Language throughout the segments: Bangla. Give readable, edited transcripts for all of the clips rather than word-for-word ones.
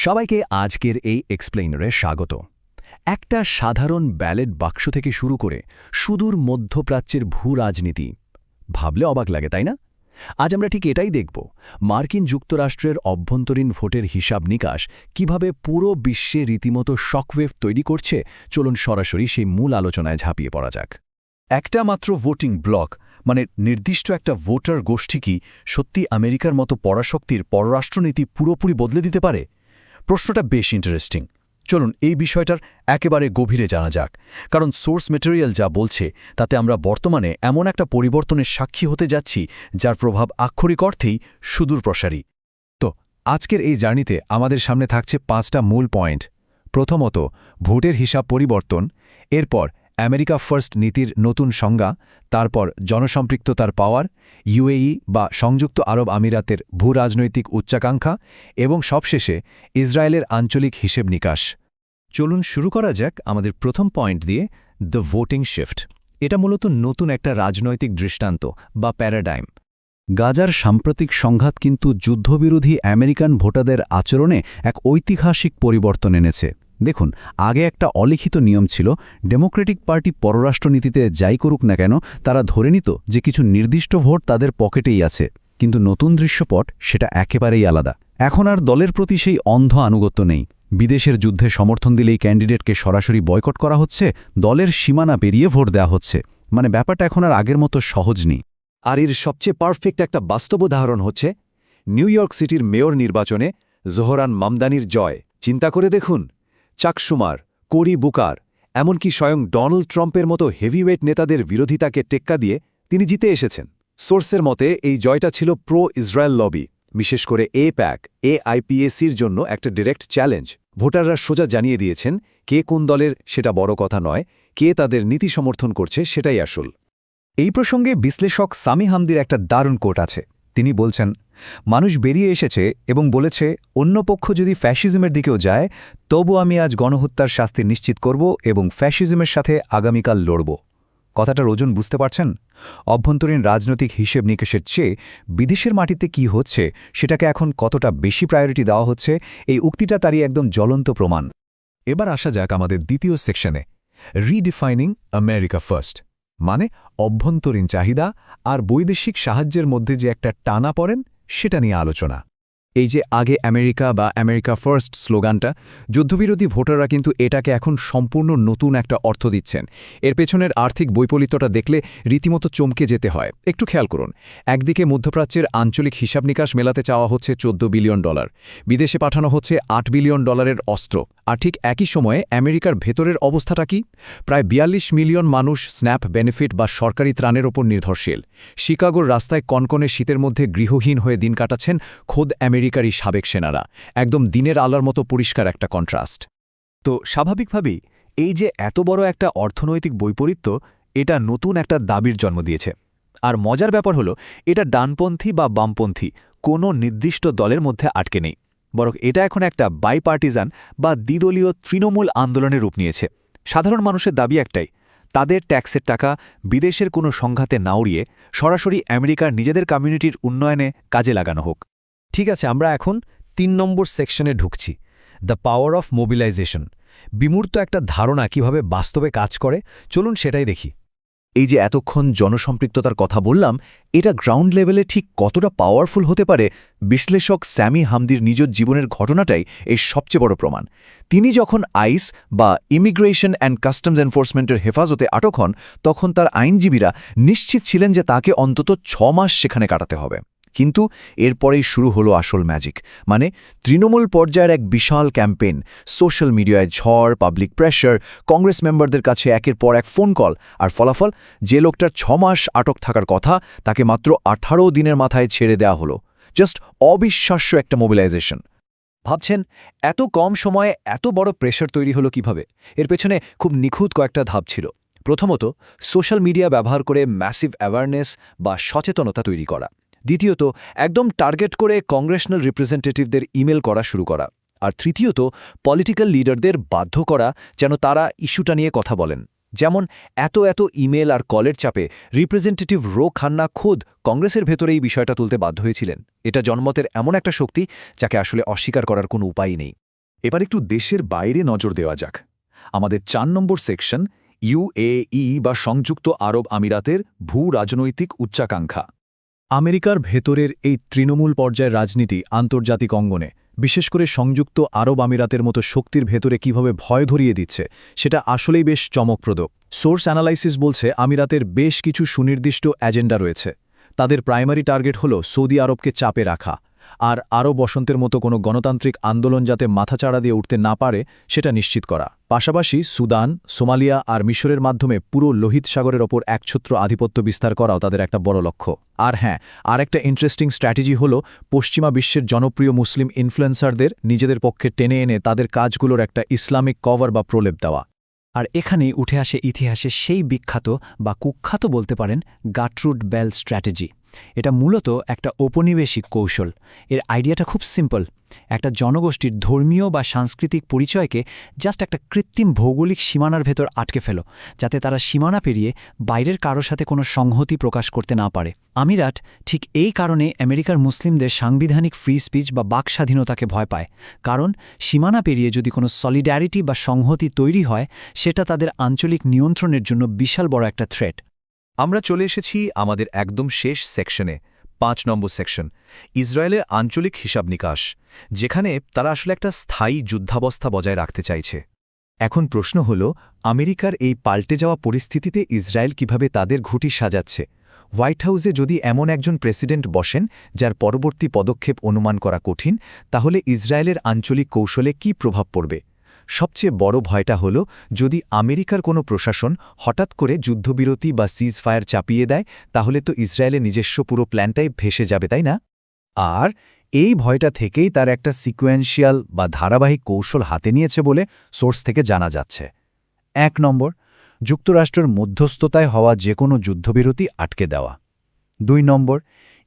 সবাইকে আজকের এই এক্সপ্লেইনারে স্বাগত। একটা সাধারণ ব্যালেট বাক্স থেকে শুরু করে সুদূর মধ্যপ্রাচ্যের ভূ-রাজনীতি ভাবলে অবাক লাগে, তাই না? আজ আমরা ঠিক এটাই দেখব, মার্কিন যুক্তরাষ্ট্রের অভ্যন্তরীণ ভোটের হিসাব নিকাশ কিভাবে পুরো বিশ্বে রীতিমতো শকওয়েভ তৈরি করছে। চলুন সরাসরি সেই মূল আলোচনায় ঝাঁপিয়ে পড়া যাক। একটা মাত্র ভোটিং ব্লক, মানে নির্দিষ্ট একটা ভোটার গোষ্ঠী কি সত্যি আমেরিকার মতো পরাশক্তির পররাষ্ট্রনীতি পুরোপুরি বদলে দিতে পারে? প্রশ্নটা বেশ ইন্টারেস্টিং। চলুন এই বিষয়টার একেবারে গভীরে জানা যাক, কারণ সোর্স ম্যাটেরিয়াল যা বলছে তাতে আমরা বর্তমানে এমন একটা পরিবর্তনের সাক্ষী হতে যাচ্ছি যার প্রভাব আক্ষরিক অর্থেই সুদূরপ্রসারী। তো আজকের এই জার্নিতে আমাদের সামনে থাকছে 5টা মূল পয়েন্ট। প্রথমত, ভোটের হিসাব পরিবর্তন, এরপর আমেরিকা ফার্স্ট নীতির নতুন সংজ্ঞা, তারপর জনসম্পৃক্ততার পাওয়ার, ইউএই বা সংযুক্ত আরব আমিরাতের ভূরাজনৈতিক উচ্চাকাঙ্ক্ষা এবং সবশেষে ইসরায়েলের আঞ্চলিক হিসেব নিকাশ। চলুন শুরু করা যাক আমাদের প্রথম পয়েন্ট দিয়ে, দ্য ভোটিং শিফট। এটা মূলত নতুন একটা রাজনৈতিক দৃষ্টান্ত বা প্যারাডাইম। গাজার সাম্প্রতিক সংঘাত কিন্তু যুদ্ধবিরোধী আমেরিকান ভোটারদের আচরণে এক ঐতিহাসিক পরিবর্তন এনেছে। দেখুন, আগে একটা অলিখিত নিয়ম ছিল, ডেমোক্রেটিক পার্টি পররাষ্ট্রনীতিতে যাই করুক না কেন তারা ধরে নিত যে কিছু নির্দিষ্ট ভোট তাদের পকেটেই আছে। কিন্তু নতুন দৃশ্যপট সেটা একেবারেই আলাদা। এখন আর দলের প্রতি সেই অন্ধ আনুগত্য নেই। বিদেশের যুদ্ধে সমর্থন দিলেই ক্যান্ডিডেটকে সরাসরি বয়কট করা হচ্ছে, দলের সীমানা পেরিয়ে ভোট দেওয়া হচ্ছে। মানে ব্যাপারটা এখন আর আগের মতো সহজ নেই। আর এর সবচেয়ে পারফেক্ট একটা বাস্তব উদাহরণ হচ্ছে নিউ ইয়র্ক সিটির মেয়র নির্বাচনে জোহরান মামদানির জয়। চিন্তা করে দেখুন, চাক শুমার, কোরি বুকার, এমনকি স্বয়ং ডোনাল্ড ট্রাম্পের মতো হেভিওয়েট নেতাদের বিরোধিতাকে টেক্কা দিয়ে তিনি জিতে এসেছেন। সোর্সের মতে এই জয়টা ছিল প্রো ইসরায়েল লবি, বিশেষ করে AIPACর জন্য একটা ডিরেক্ট চ্যালেঞ্জ। ভোটাররা সোজা জানিয়ে দিয়েছেন কে কোন দলের সেটা বড় কথা নয়, কে তাদের নীতি সমর্থন করছে সেটাই আসল। এই প্রসঙ্গে বিশ্লেষক সামি হামদির একটা দারুণ কোট আছে। তিনি বলছেন, মানুষ বেরিয়ে এসেছে এবং বলেছে অন্য পক্ষ যদি ফ্যাসিজমের দিকেও যায় তবু আমি আজ গণহত্যার শাস্তি নিশ্চিত করব এবং ফ্যাসিজমের সাথে আগামীকাল লড়ব। কথাটার ওজন বুঝতে পারছেন? অভ্যন্তরীণ রাজনৈতিক হিসেব নিকেশের চেয়ে বিদেশের মাটিতে কি হচ্ছে সেটাকে এখন কতটা বেশি প্রায়োরিটি দেওয়া হচ্ছে, এই উক্তিটা তারই একদম জ্বলন্ত প্রমাণ। এবার আসা যাক আমাদের দ্বিতীয় সেকশনে, রিডিফাইনিং আমেরিকা ফার্স্ট, মানে অভ্যন্তরীণ চাহিদা আর বৈদেশিক সাহায্যের মধ্যে যে একটা টানা পড়েন সেটা নিয়ে আলোচনা। এই যে আগে আমেরিকা বা আমেরিকা ফার্স্ট স্লোগানটা, যুদ্ধবিরোধী ভোটাররা কিন্তু এটাকে এখন সম্পূর্ণ নতুন একটা অর্থ দিচ্ছেন। এর পেছনের আর্থিক বৈপরীত্যটা দেখলে রীতিমতো চমকে যেতে হয়। একটু খেয়াল করুন, একদিকে মধ্যপ্রাচ্যের আঞ্চলিক হিসাব নিকাশ মেলাতে চাওয়া হচ্ছে $14 বিলিয়ন, বিদেশে পাঠানো হচ্ছে $8 বিলিয়ন অস্ত্র, আর ঠিক একই সময়ে আমেরিকার ভেতরের অবস্থাটা কি? প্রায় 42 মিলিয়ন মানুষ স্ন্যাপ বেনিফিট বা সরকারি ত্রাণের ওপর নির্ভরশীল। শিকাগোর রাস্তায় কনকনে শীতের মধ্যে গৃহহীন হয়ে দিন কাটাচ্ছেন খোদ আমেরিকারই সাবেক সেনারা। একদম দিনের আলোর মতো পরিষ্কার একটা কন্ট্রাস্ট। তো স্বাভাবিকভাবেই এই যে এত বড় একটা অর্থনৈতিক বৈপরীত্য, এটা নতুন একটা দাবির জন্ম দিয়েছে। আর মজার ব্যাপার হলো, এটা ডানপন্থী বা বামপন্থী কোনো নির্দিষ্ট দলের মধ্যে আটকে নেই, বরং এটা এখন একটা বাইপার্টিজান বা দ্বিদলীয় তৃণমূল আন্দোলনের রূপ নিয়েছে। সাধারণ মানুষের দাবি একটাই, তাদের ট্যাক্সের টাকা বিদেশের কোনো সংঘাতে না উড়িয়ে সরাসরি আমেরিকার নিজেদের কমিউনিটির উন্নয়নে কাজে লাগানো হোক। ঠিক আছে, আমরা এখন 3 নম্বর সেকশনে ঢুকছি, দ্য পাওয়ার অফ মোবিলাইজেশন। বিমূর্ত একটা ধারণা কিভাবে বাস্তবে কাজ করে, চলুন সেটাই দেখি। এই যে এতক্ষণ জনসম্পৃক্ততার কথা বললাম, এটা গ্রাউন্ড লেভেলে ঠিক কতটা পাওয়ারফুল হতে পারে, বিশ্লেষক স্যামি হামদির নিজ জীবনের ঘটনাটাই এর সবচেয়ে বড় প্রমাণ। তিনি যখন আইস বা ইমিগ্রেশন অ্যান্ড কাস্টমস এনফোর্সমেন্টের হেফাজতে আটক হন, তখন তার আইনজীবীরা নিশ্চিত ছিলেন যে তাকে অন্তত 6 মাস সেখানে কাটাতে হবে। কিন্তু এরপরেই শুরু হলো আসল ম্যাজিক, মানে তৃণমূল পর্যায়ের এক বিশাল ক্যাম্পেইন, সোশ্যাল মিডিয়ায় ঝড়, পাবলিক প্রেশার, কংগ্রেস মেম্বারদের কাছে একের পর এক ফোন কল, আর ফলাফল, যে লোকটার 6 মাস আটক থাকার কথা তাকে মাত্র 18 দিনের মাথায় ছেড়ে দেওয়া হলো। জাস্ট অবিশ্বাস্য একটা মোবিলাইজেশন। ভাবছেন এত কম সময়ে এত বড় প্রেশার তৈরি হলো কিভাবে? এর পেছনে খুব নিখুঁত কয়েকটা ধাপ ছিল। প্রথমত, সোশ্যাল মিডিয়া ব্যবহার করে ম্যাসিভ অ্যাওয়ারনেস বা সচেতনতা তৈরি করা। দ্বিতীয়ত, একদম টার্গেট করে কংগ্রেশনাল রিপ্রেজেন্টেটিভদের ইমেল করা শুরু করা। আর তৃতীয়ত, পলিটিক্যাল লিডারদের বাধ্য করা যেন তারা ইস্যুটা নিয়ে কথা বলেন। যেমন এত ইমেল আর কলের চাপে রিপ্রেজেন্টেটিভ রো খান্না খোদ কংগ্রেসের ভেতরে এই বিষয়টা তুলতে বাধ্য হয়েছিলেন। এটা জনমতের এমন একটা শক্তি যাকে আসলে অস্বীকার করার কোনো উপায়ই নেই। এবার একটু দেশের বাইরে নজর দেওয়া যাক। আমাদের 4 নম্বর সেকশন, ইউএই বা সংযুক্ত আরব আমিরাতের ভূ রাজনৈতিক উচ্চাকাঙ্ক্ষা। আমেরিকার ভেতরের এই তৃণমূল পর্যায়ের রাজনীতি আন্তর্জাতিক অঙ্গনে, বিশেষ করে সংযুক্ত আরব আমিরাতের মতো শক্তির ভেতরে কিভাবে ভয় ধরিয়ে দিচ্ছে, সেটা আসলেই বেশ চমকপ্রদ। সোর্স অ্যানালাইসিস বলছে আমিরাতের বেশ কিছু সুনির্দিষ্ট এজেন্ডা রয়েছে। তাদের প্রাইমারি টার্গেট হল সৌদি আরবকে চাপে রাখা, আর আরব বসন্তের মতো কোনো গণতান্ত্রিক আন্দোলন যাতে মাথাচাড়া দিয়ে উঠতে না পারে সেটা নিশ্চিত করা। পাশাপাশি সুদান, সোমালিয়া আর মিশরের মাধ্যমে পুরো লোহিত সাগরের ওপর একছত্র আধিপত্য বিস্তার করাও তাদের একটা বড় লক্ষ্য। আর হ্যাঁ, আর একটা ইন্টারেস্টিং স্ট্র্যাটেজি হল পশ্চিমা বিশ্বের জনপ্রিয় মুসলিম ইনফ্লুয়েন্সারদের নিজেদের পক্ষে টেনে এনে তাদের কাজগুলোর একটা ইসলামিক কভার বা প্রলেপ দেওয়া। আর এখানেই উঠে আসে ইতিহাসে সেই বিখ্যাত বা কুখ্যাত বলতে পারেন গাট্রুড বেল স্ট্র্যাটেজি। এটা মূলত একটা ঔপনিবেশিক কৌশল। এর আইডিয়াটা খুব সিম্পল। একটা জনগোষ্ঠীর ধর্মীয় বা সাংস্কৃতিক পরিচয়কে জাস্ট একটা কৃত্রিম ভৌগোলিক সীমানার ভেতর আটকে ফেলো, যাতে তারা সীমানা পেরিয়ে বাইরের কারো সাথে কোনো সংহতি প্রকাশ করতে না পারে। আমিরাত ঠিক এই কারণে আমেরিকার মুসলিমদের সাংবিধানিক ফ্রি স্পিচ বা বাক স্বাধীনতাকে ভয় পায়, কারণ সীমানা পেরিয়ে যদি কোনো সলিডারিটি বা সংহতি তৈরি হয়, সেটা তাদের আঞ্চলিক নিয়ন্ত্রণের জন্য বিশাল বড় একটা থ্রেট। আমরা চলে এসেছি আমাদের একদম শেষ সেকশনে, 5 নম্বর সেকশন, ইসরায়েলের আঞ্চলিক হিসাব নিকাশ, যেখানে তারা আসলে একটা স্থায়ী যুদ্ধাবস্থা বজায় রাখতে চাইছে। এখন প্রশ্ন হল, আমেরিকার এই পাল্টে যাওয়া পরিস্থিতিতে ইসরায়েল কিভাবে তাদের ঘুঁটি সাজাচ্ছে? হোয়াইট হাউসে যদি এমন একজন প্রেসিডেন্ট বসেন যার পরবর্তী পদক্ষেপ অনুমান করা কঠিন, তাহলে ইসরায়েলের আঞ্চলিক কৌশলে কী প্রভাব পড়বে? সবচেয়ে বড় ভয়টা হল, যদি আমেরিকার কোনো প্রশাসন হঠাৎ করে যুদ্ধবিরতি বা সিজ ফায়ার চাপিয়ে দেয়, তাহলে তো ইসরায়েলের নিজস্ব পুরো প্ল্যানটাই ভেসে যাবে, তাই না? আর এই ভয়টা থেকেই তার একটা সিকোয়েন্সিয়াল বা ধারাবাহিক কৌশল হাতে নিয়েছে বলে সোর্স থেকে জানা যাচ্ছে। 1 নম্বর, যুক্তরাষ্ট্রের মধ্যস্থতায় হওয়া যে কোনো যুদ্ধবিরতি আটকে দেওয়া। 2 নম্বর,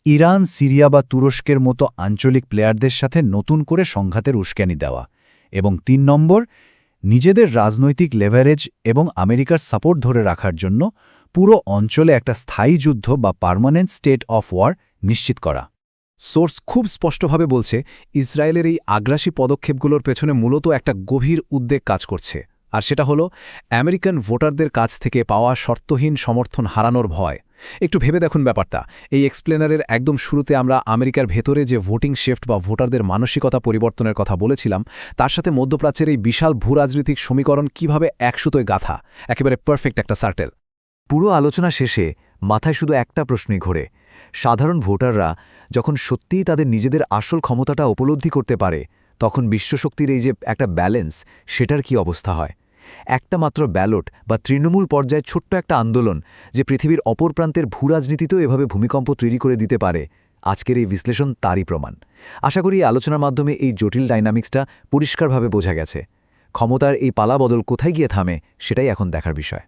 ইরান, সিরিয়া বা তুরস্কের মতো আঞ্চলিক প্লেয়ারদের সাথে নতুন করে সংঘাতের উস্কানি দেওয়া। এবং 3 নম্বর, নিজেদের রাজনৈতিক লেভারেজ এবং আমেরিকার সাপোর্ট ধরে রাখার জন্য পুরো অঞ্চলে একটা স্থায়ী যুদ্ধ বা পার্মানেন্ট স্টেট অফ ওয়ার নিশ্চিত করা। সোর্স খুব স্পষ্টভাবে বলছে, ইসরায়েলের এই আগ্রাসী পদক্ষেপগুলোর পেছনে মূলত একটা গভীর উদ্বেগ কাজ করছে, আর সেটা হলো আমেরিকান ভোটারদের কাছ থেকে পাওয়া শর্তহীন সমর্থন হারানোর ভয়। একটু ভেবে দেখুন ব্যাপারটা। এই এক্সপ্লেনারের একদম শুরুতে আমরা আমেরিকার ভেতরে যে ভোটিং শিফট বা ভোটারদের মানসিকতা পরিবর্তনের কথা বলেছিলাম, তার সাথে মধ্যপ্রাচ্যের এই বিশাল ভূরাজনৈতিক সমীকরণ কিভাবে একসুতোয় গাঁথা, একেবারে পারফেক্ট একটা সার্টেল। পুরো আলোচনা শেষে মাথায় শুধু একটা প্রশ্নই ঘোরে, সাধারণ ভোটাররা যখন সত্যিই তাদের নিজেদের আসল ক্ষমতাটা উপলব্ধি করতে পারে, তখন বিশ্বশক্তির এই যে একটা ব্যালেন্স, সেটার কি অবস্থা হয়? একটা মাত্র ব্যালট বা তৃণমূল পর্যায়ে ছোট্ট একটা আন্দোলন যে পৃথিবীর অপর প্রান্তের ভূরাজনীতিতেও এভাবে ভূমিকম্প তৈরি করে দিতে পারে, আজকের এই বিশ্লেষণ তারই প্রমাণ। আশা করি এই আলোচনার মাধ্যমে এই জটিল ডাইনামিক্সটা পরিষ্কারভাবে বোঝা গেছে। ক্ষমতার এই পালাবদল কোথায় গিয়ে থামে, সেটাই এখন দেখার বিষয়।